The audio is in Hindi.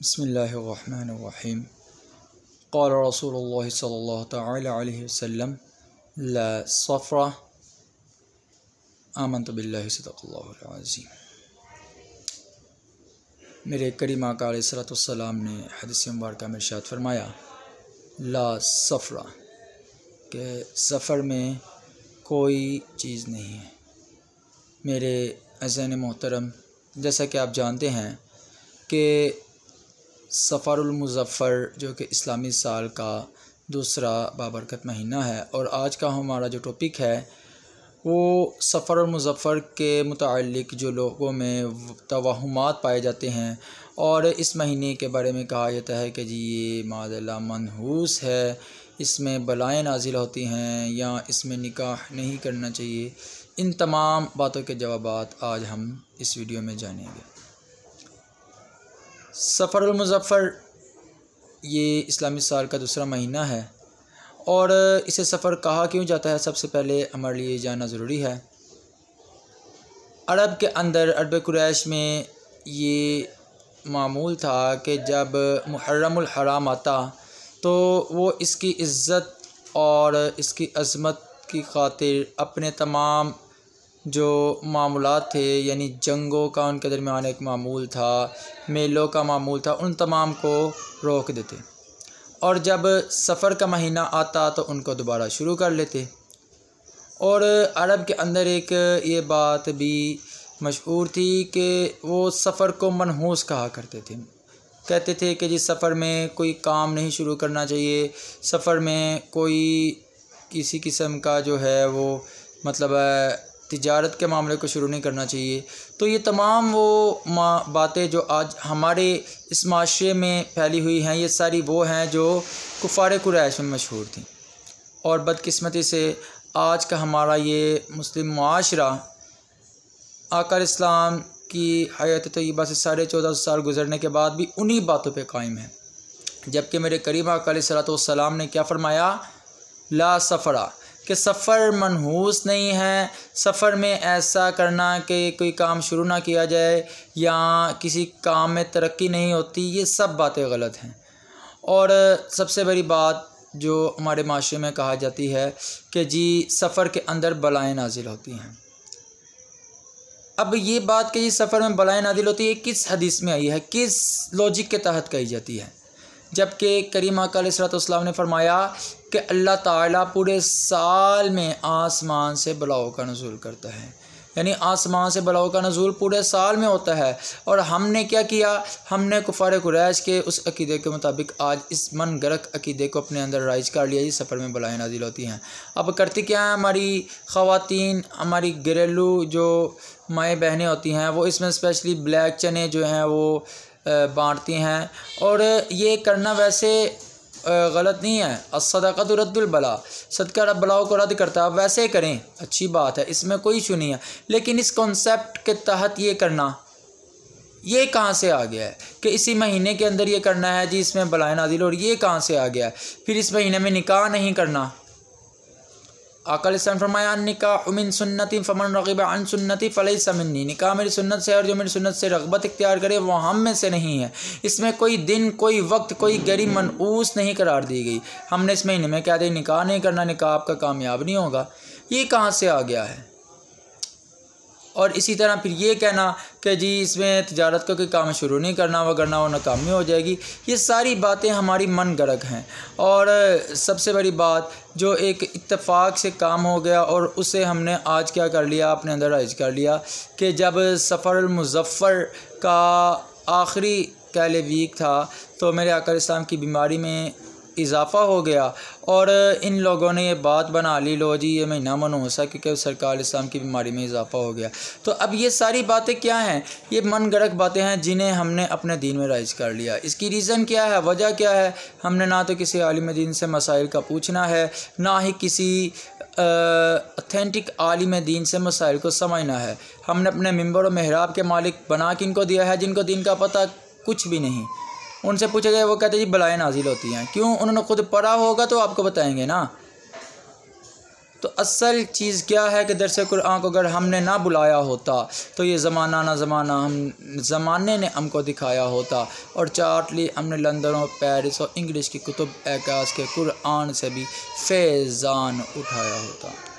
बिस्मिल्लाहिर्रहमानिर्रहीम। क़ाल रसूलुल्लाह सल्लल्लाहु तआला अलैहि वसल्लम ला सफ़रा आमन्तु बिल्लाहि सदक़ल्लाहुल अज़ीम। मेरे करीम आका अलैहिस्सलाम ने हदीस मुबारक में इरशाद फरमाया ला सफ़रा के सफ़र में कोई चीज़ नहीं है। मेरे अज़ीज़ मोहतरम, जैसा कि आप जानते हैं कि सफ़रुल मुज़फ़्फ़र जो कि इस्लामी साल का दूसरा बाबरकत महीना है, और आज का हमारा जो टॉपिक है वो सफ़रुल मुज़फ़्फ़र के मुताल्लिक़ जो लोगों में तवहुमात पाए जाते हैं और इस महीने के बारे में कहा जाता है कि जी ये माज़अल्लाह मनहूस है, इसमें बलाएँ नाज़िल होती हैं या इसमें निकाह नहीं करना चाहिए। इन तमाम बातों के जवाबात आज हम इस वीडियो में जानेंगे। सफ़रुल मुज़फ़्फ़र ये इस्लामी साल का दूसरा महीना है और इसे सफ़र कहा क्यों जाता है, सबसे पहले हमारे लिए जानना ज़रूरी है। अरब के अंदर, अरब कुरैश में ये मामूल था कि जब मुहर्रमुल हराम आता तो वो इसकी इज़्ज़त और इसकी अज़मत की खातिर अपने तमाम जो मामूलात थे, यानी जंगों का उनके दरमियान एक मामूल था, मेलों का मामूल था, उन तमाम को रोक देते और जब सफ़र का महीना आता तो उनको दोबारा शुरू कर लेते। और अरब के अंदर एक ये बात भी मशहूर थी कि वो सफ़र को मनहूस कहा करते थे। कहते थे कि जिस सफ़र में कोई काम नहीं शुरू करना चाहिए, सफ़र में कोई किसी किस्म का जो है वो मतलब तिजारत के मामले को शुरू नहीं करना चाहिए। तो ये तमाम वो बातें जो आज हमारे इस माशरे में फैली हुई हैं, ये सारी वो हैं जो कुफ़ार कुरैश में मशहूर थी। और बदकिस्मती से आज का हमारा ये मुस्लिम मुआशरा आका इस्लाम की हयात तय्यबा से 14.5 साल गुज़रने के बाद भी उन्हीं बातों पे कायम है। जबकि मेरे करीम आका अलैहिस्सलाम ने क्या फरमाया, ला सफ़रा, कि सफ़र मनहूस नहीं है। सफ़र में ऐसा करना कि कोई काम शुरू ना किया जाए या किसी काम में तरक्की नहीं होती, ये सब बातें गलत हैं। और सबसे बड़ी बात जो हमारे माशरे में कहा जाती है कि जी सफ़र के अंदर बलाएँ नाजिल होती हैं। अब ये बात कि जी सफ़र में बलाएँ नाजिल होती है किस हदीस में आई है, किस लॉजिक के तहत कही जाती है? जबकि करीम आका अलैहिस्सलाम ने फरमाया कि अल्लाह ताला पूरे साल में आसमान से बलाओं का नुज़ूल करता है, यानी आसमान से बलाओं का नुज़ूल पूरे साल में होता है। और हमने क्या किया, हमने कुफ़ार कुरैश के उस अक़ीदे के मुताबिक आज इस मन गरक अक़ीदे को अपने अंदर राइज कर लिया। इस सफ़र में बलाएँ नाज़िल होती हैं। अब करती क्या है हमारी ख़वातीन, हमारी घरेलू जो माएँ बहनें होती हैं, वो इसमें स्पेशली ब्लैक चने जो हैं वो बाँटती हैं। और ये करना वैसे गलत नहीं है, अस्सदक़ा तुरद्दुल बला, सदका रब बलाओं को रद्द करता है। आप वैसे करें, अच्छी बात है, इसमें कोई इशू नहीं है। लेकिन इस कॉन्सेप्ट के तहत ये करना, ये कहाँ से आ गया है कि इसी महीने के अंदर ये करना है जी, इसमें बलाएँ नाज़िल, और ये कहाँ से आ गया है? फिर इस महीने में निकाह नहीं करना। आका अलैहिस्सलाम फरमाया निकाह मिन सुन्नती फमन रग़िबा अन सुन्नती फ़लैसा मिन्नी, निकाह मेरी सुन्नत से, और जो मेरी सुन्नत से रग़बत इख्तियार करे वो हम में से नहीं है। इसमें कोई दिन, कोई वक्त, कोई गरी मनऊस नहीं करार दी गई। हमने इस महीने में क्या दे निकाह नहीं करना, निकाह आपका कामयाब नहीं होगा। ये कहाँ से आ गया है? और इसी तरह फिर ये कहना कि जी इसमें तिजारत का कोई काम शुरू नहीं करना, वगरना वो नाकामी हो जाएगी, ये सारी बातें हमारी मन गरक हैं। और सबसे बड़ी बात जो एक इत्तेफाक से काम हो गया और उसे हमने आज क्या कर लिया, अपने अंदर राइज कर लिया कि जब सफ़रुल मुज़फ़्फ़र का आखिरी कहले वीक था तो मेरे आका इस्लाम की बीमारी में इजाफ़ा हो गया और इन लोगों ने ये बात बना ली, लो जी ये महीना मनहूस है क्योंकि सरकार इस्लाम की बीमारी में इजाफ़ा हो गया। तो अब ये सारी बातें क्या हैं? ये मन गरक बातें हैं जिन्हें हमने अपने दीन में राइज कर लिया। इसकी रीज़न क्या है, वजह क्या है? हमने ना तो किसी आलिम दीन से मसाइल का पूछना है, ना ही किसी ऑथेंटिक आलिम दीन से मसाइल को समझना है। हमने अपने मिंबर और महराब के मालिक बना के इनको दिया है जिनको दीन का पता कुछ भी नहीं। उनसे पूछा जाए वो कहते जी बलाएँ नाजिल होती हैं। क्यों? उन्होंने खुद पढ़ा होगा तो आपको बताएंगे ना। तो असल चीज़ क्या है कि दरस कुरान को अगर हमने ना बुलाया होता तो ये ज़माना ना ज़माना ज़माने ने हमको दिखाया होता और चार्टली हमने लंदन और पेरिस और इंग्लिश की कुतुब एकास के कुरान से भी फैज़ान उठाया होता।